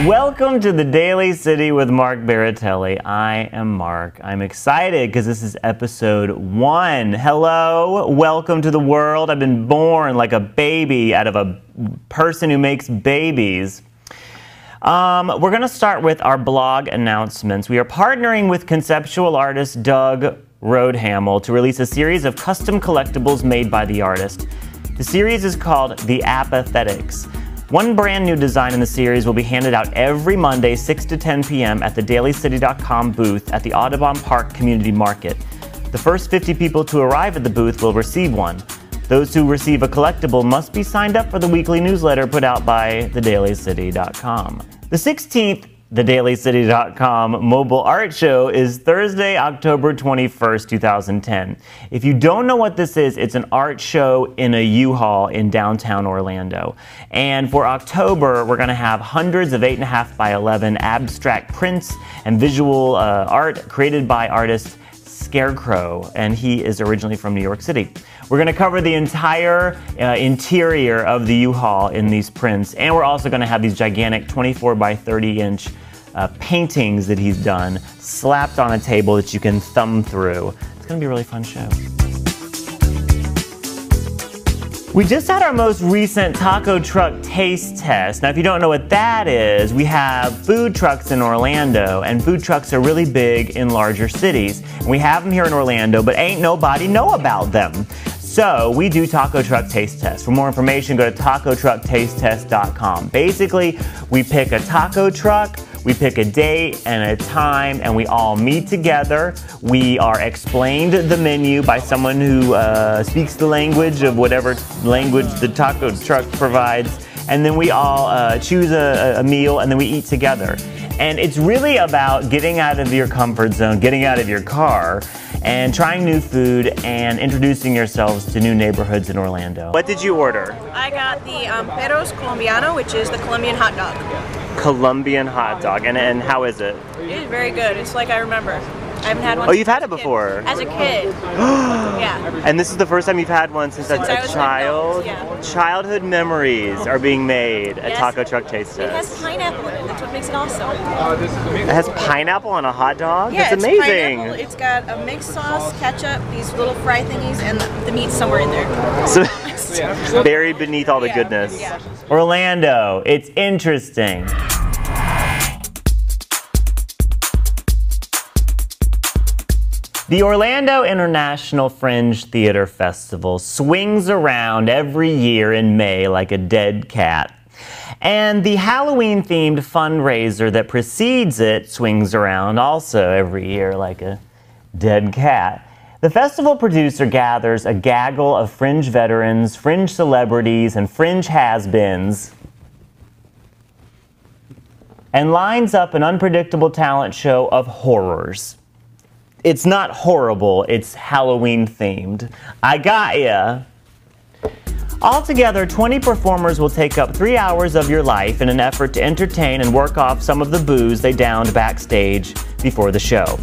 Welcome to the Daily City with Mark Baratelli. I am Mark. I'm excited because this is episode 1. Hello, welcome to the world. I've been born like a baby out of a person who makes babies. We're going to start with our blog announcements. We are partnering with conceptual artist Doug Roadhamel to release a series of custom collectibles made by the artist. The series is called The Apathetics. One brand new design in the series will be handed out every Monday, 6 to 10 p.m. at the dailycity.com booth at the Audubon Park Community Market. The first 50 people to arrive at the booth will receive one. Those who receive a collectible must be signed up for the weekly newsletter put out by thedailycity.com. The 16th TheDailyCity.com mobile art show is Thursday, October 21st, 2010. If you don't know what this is, it's an art show in a U-Haul in downtown Orlando. And for October, we're going to have hundreds of 8.5 by 11 abstract prints and visual art created by artist Scarecrow, and he is originally from New York City. We're going to cover the entire interior of the U-Haul in these prints, and we're also going to have these gigantic 24 by 30 inch paintings that he's done slapped on a table that you can thumb through. It's going to be a really fun show. We just had our most recent taco truck taste test. Now, if you don't know what that is, we have food trucks in Orlando, and food trucks are really big in larger cities. And we have them here in Orlando, but ain't nobody know about them. So we do taco truck taste tests. For more information, go to tacotrucktastetest.com. Basically, we pick a taco truck, we pick a date and a time, and we all meet together. We are explained the menu by someone who speaks the language of whatever language the taco truck provides. And then we all choose a meal, and then we eat together. And it's really about getting out of your comfort zone, getting out of your car, and trying new food and introducing yourselves to new neighborhoods in Orlando. What did you order? I got the Perros Colombiano, which is the Colombian hot dog. Colombian hot dog. And how is it? It is very good. It's like I remember. I haven't had one. Oh, you've had it before? As a kid. Yeah. And this is the first time you've had one since a child? Yeah. Childhood memories are being made at Taco Truck Taste Test. It has pineapple in it. That's what makes it awesome. It has pineapple on a hot dog? Yeah, that's amazing. Pineapple. It's got a mixed sauce, ketchup, these little fry thingies, and the meat's somewhere in there. So, buried beneath all the goodness. Yeah. Orlando, it's interesting. The Orlando International Fringe Theater Festival swings around every year in May like a dead cat. And the Halloween-themed fundraiser that precedes it swings around also every year like a dead cat. The festival producer gathers a gaggle of Fringe veterans, Fringe celebrities, and Fringe has-beens and lines up an unpredictable talent show of horrors. It's not horrible, it's Halloween themed. I got ya. Altogether, 20 performers will take up 3 hours of your life in an effort to entertain and work off some of the booze they downed backstage before the show.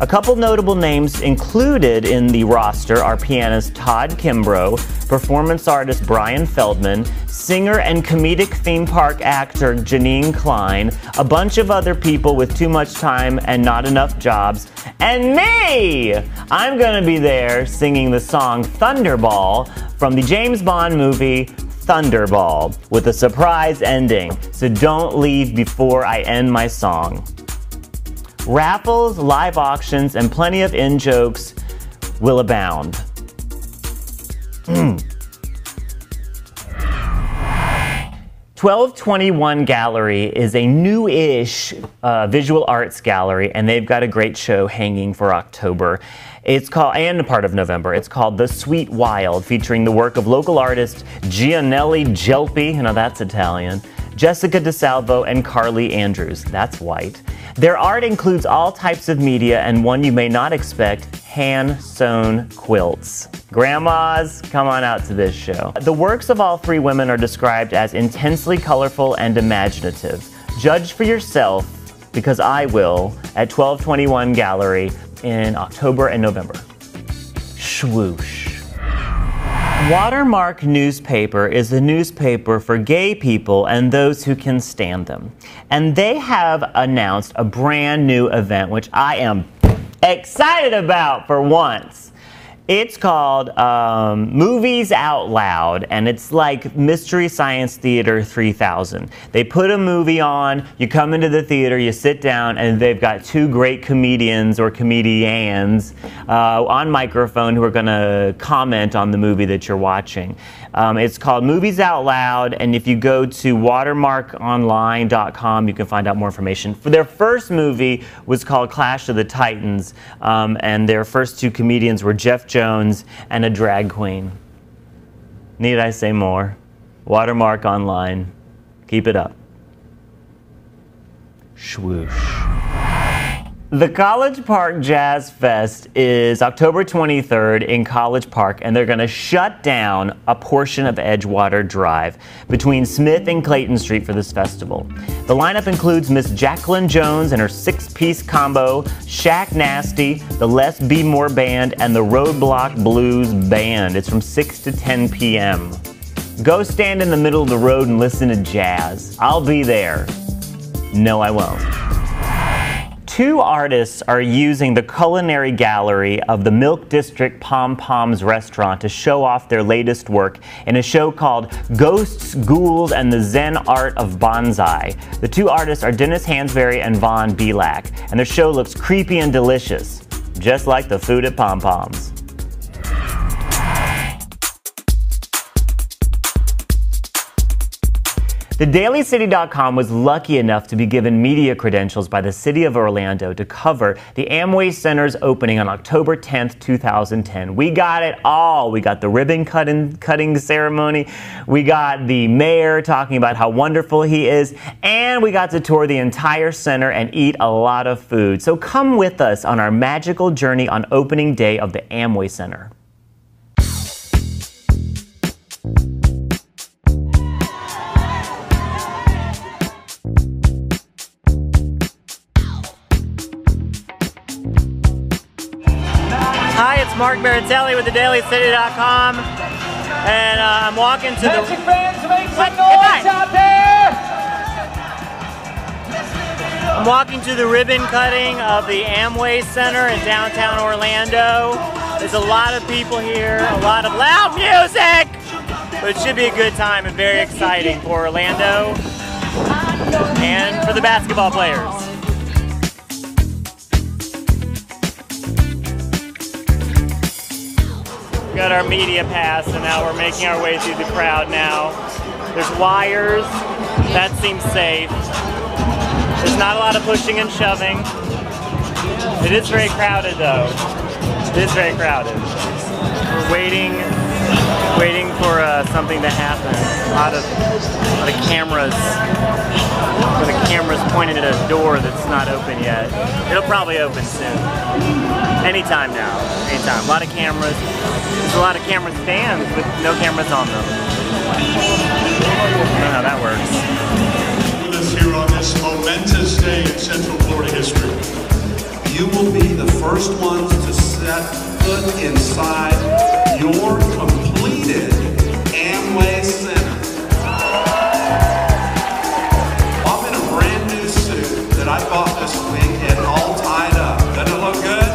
A couple notable names included in the roster are pianist Todd Kimbrough, performance artist Brian Feldman, singer and comedic theme park actor Janine Klein, a bunch of other people with too much time and not enough jobs, and me! I'm gonna be there singing the song Thunderball from the James Bond movie Thunderball with a surprise ending, so don't leave before I end my song. Raffles, live auctions, and plenty of in-jokes will abound. 1221 Gallery is a new-ish visual arts gallery, and they've got a great show hanging for October. It's called, and a part of November, it's called The Sweet Wild, featuring the work of local artist Gianelli Gelpi, you know that's Italian, Jessica DeSalvo, and Carly Andrews, that's white. Their art includes all types of media and one you may not expect, hand-sewn quilts. Grandmas, come on out to this show. The works of all three women are described as intensely colorful and imaginative. Judge for yourself, because I will, at 1221 Gallery in October and November. Swoosh. Watermark newspaper is a newspaper for gay people and those who can stand them. And they have announced a brand new event, which I am excited about for once. It's called Movies Out Loud, and it's like Mystery Science Theater 3000. They put a movie on, you come into the theater, you sit down, and they've got two great comedians or comedians on microphone who are going to comment on the movie that you're watching. It's called Movies Out Loud, and if you go to watermarkonline.com, you can find out more information. For their first movie was called Clash of the Titans, and their first two comedians were Jeff Jones and a drag queen. Need I say more? Watermark Online. Keep it up. Swoosh. The College Park Jazz Fest is October 23rd in College Park, and they're going to shut down a portion of Edgewater Drive between Smith and Clayton Street for this festival. The lineup includes Miss Jacqueline Jones and her six-piece combo, Shaq Nasty, the Les B. Moore Band, and the Roadblock Blues Band. It's from 6 to 10 p.m. Go stand in the middle of the road and listen to jazz. I'll be there. No, I won't. Two artists are using the culinary gallery of the Milk District Pom Poms restaurant to show off their latest work in a show called Ghosts, Ghouls, and the Zen Art of Bonsai. The two artists are Dennis Hansberry and Vaughn Belak, and their show looks creepy and delicious, just like the food at Pom Poms. TheDailyCity.com was lucky enough to be given media credentials by the City of Orlando to cover the Amway Center's opening on October 10th, 2010. We got it all. We got the ribbon cutting ceremony. We got the mayor talking about how wonderful he is. And we got to tour the entire center and eat a lot of food. So come with us on our magical journey on opening day of the Amway Center. Hi, it's Mark Baratelli with TheDailyCity.com, and I'm walking to Magic fans, make some noise out there! I'm walking to the ribbon cutting of the Amway Center in downtown Orlando. There's a lot of people here, a lot of loud music, but it should be a good time and very exciting for Orlando and for the basketball players. We got our media pass, and now we're making our way through the crowd now. There's wires. That seems safe. There's not a lot of pushing and shoving. It is very crowded, though. It is very crowded. We're waiting for something to happen. A lot of cameras. The camera's pointed at a door that's not open yet. It'll probably open soon. Anytime now. Anytime. A lot of cameras. There's a lot of camera stands with no cameras on them. I don't know how that works. With us here on this momentous day in Central Florida history. You will be the first ones to set foot inside your completed Amway Center. I'm in a brand new suit that I bought this week and all tied up. Doesn't it look good?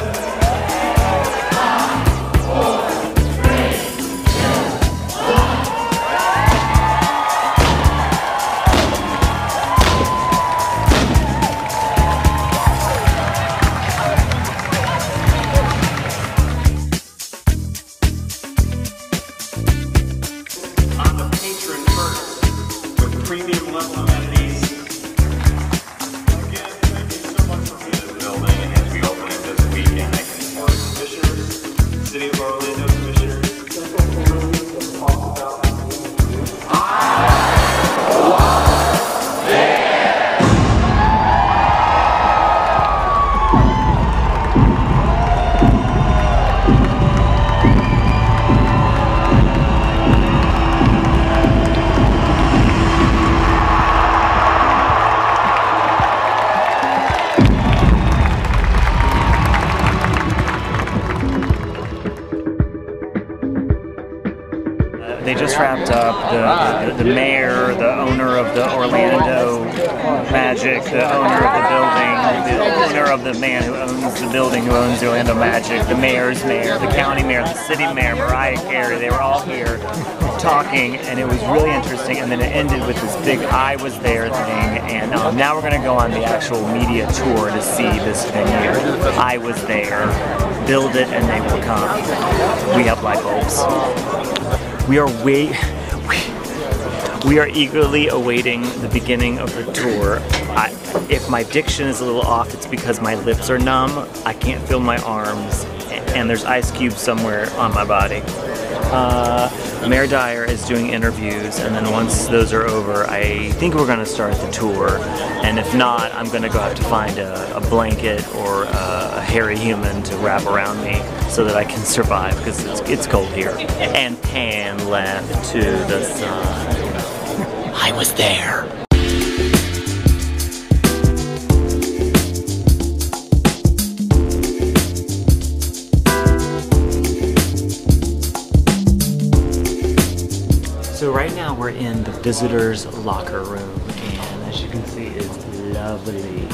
Premium level amenities. Again, thank you so much for being in the building. they just wrapped up the mayor, the owner of the Orlando Magic, the owner of the building, the owner of the man who owns the building, who owns the Orlando Magic, the mayor's mayor, the county mayor, the city mayor, Mariah Carey. They were all here talking, and it was really interesting. And then it ended with this big "I was there" thing. And now we're going to go on the actual media tour to see this venue. I was there. Build it, and they will come. We have light bulbs. We are eagerly awaiting the beginning of the tour. If my diction is a little off, it's because my lips are numb. I can't feel my arms, and there's ice cubes somewhere on my body. Mayor Dyer is doing interviews, and then once those are over, I think we're going to start the tour. And if not, I'm going to go have to find a blanket or a hairy human to wrap around me so that I can survive, because it's cold here. And pan left to the sun. I was there. So right now we're in the visitors' locker room, and as you can see, it's lovely.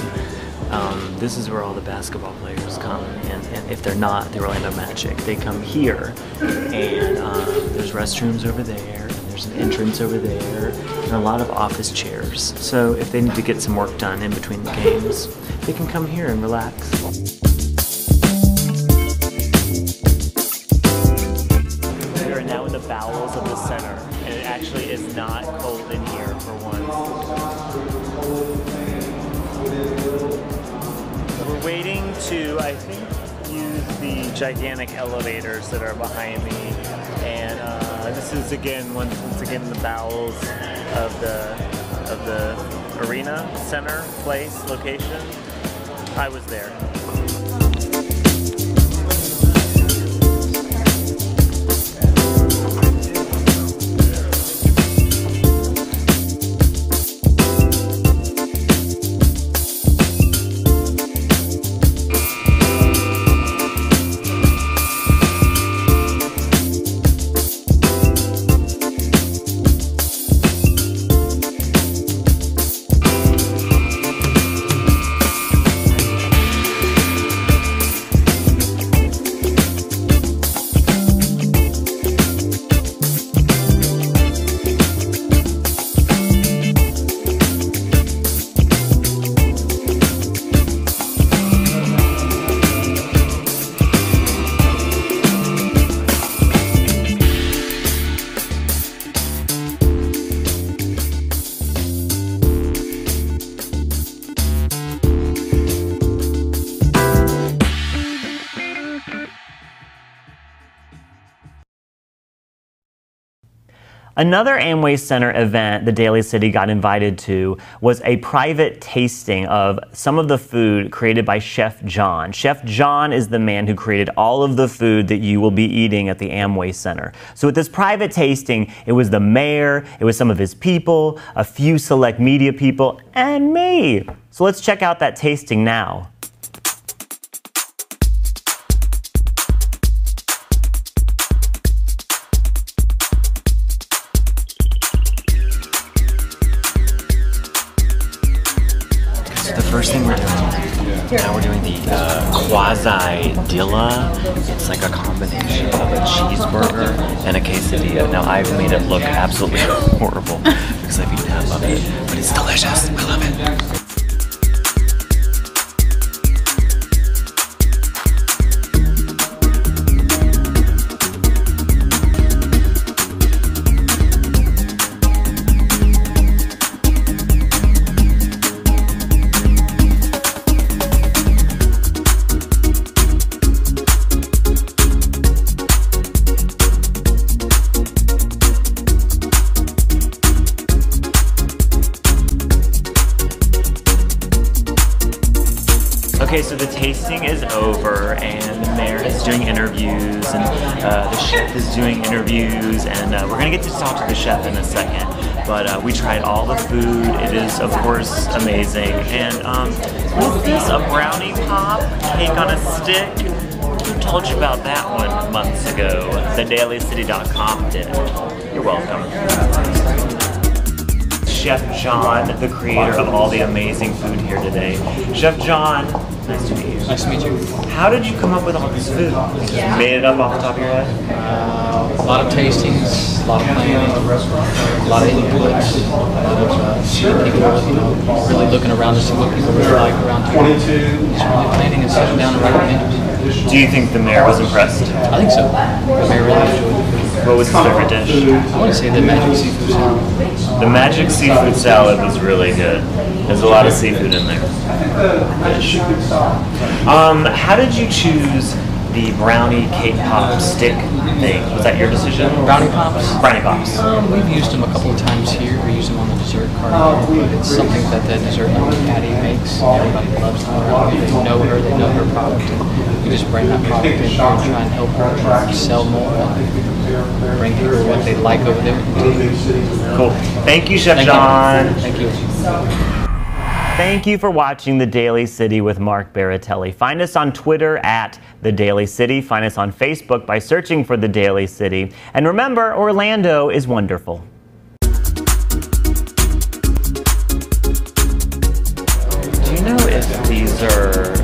This is where all the basketball players come, and if they're not the Orlando Magic, they come here, and there's restrooms over there, and there's an entrance over there, and a lot of office chairs. So if they need to get some work done in between the games, they can come here and relax. We are now in the bowels of the center, and it actually is not cold in here for once. We're waiting to, I think, use the gigantic elevators that are behind me, and this is again once again in the bowels of the arena center place location. I was there. Another Amway Center event the Daly City got invited to was a private tasting of some of the food created by Chef John. Chef John is the man who created all of the food that you will be eating at the Amway Center. So at this private tasting, it was the mayor, it was some of his people, a few select media people, and me. So let's check out that tasting now. First thing we're doing, now we're doing the quasi-dilla. It's like a combination of a cheeseburger and a quesadilla. Now I've made it look absolutely horrible because I've eaten half of it, but it's delicious. I love it. Okay, so the tasting is over, and the mayor is doing interviews, and the chef is doing interviews, and we're gonna get to talk to the chef in a second. But we tried all the food. It is, of course, amazing. And with this, a brownie pop, cake on a stick, have told you about that one months ago. TheDailyCity.com did. You're welcome. Chef John, the creator of all the amazing food here today. Chef John, nice to meet you. Nice to meet you. How did you come up with all this food? You just made it up off the top of your head? A lot of tastings, a lot of planning, a lot of inputs, a lot of seeing people, really looking around to see what people really like around here. Just really planning and sitting down and writing menus. Do you think the mayor was impressed? I think so. The mayor really enjoyed the food. What was his favorite dish? I want to say the magic seafood salad. The magic seafood salad was really good. There's a lot of seafood in there. Fish. How did you choose the brownie cake pop stick thing? Was that your decision? Brownie pops? Brownie pops. We've used them a couple of times here. We use them on the dessert card here, but it's something that the dessert lemon Patty makes. Everybody loves them around here. They know her, they know her product. And we just bring that product in here and try and help her sell more and bring people what they like over there. Cool. Thank you, Chef John. Thank you. Thank you for watching The Daily City with Mark Baratelli. Find us on Twitter at The Daily City. Find us on Facebook by searching for The Daily City. And remember, Orlando is wonderful. Do you know if these are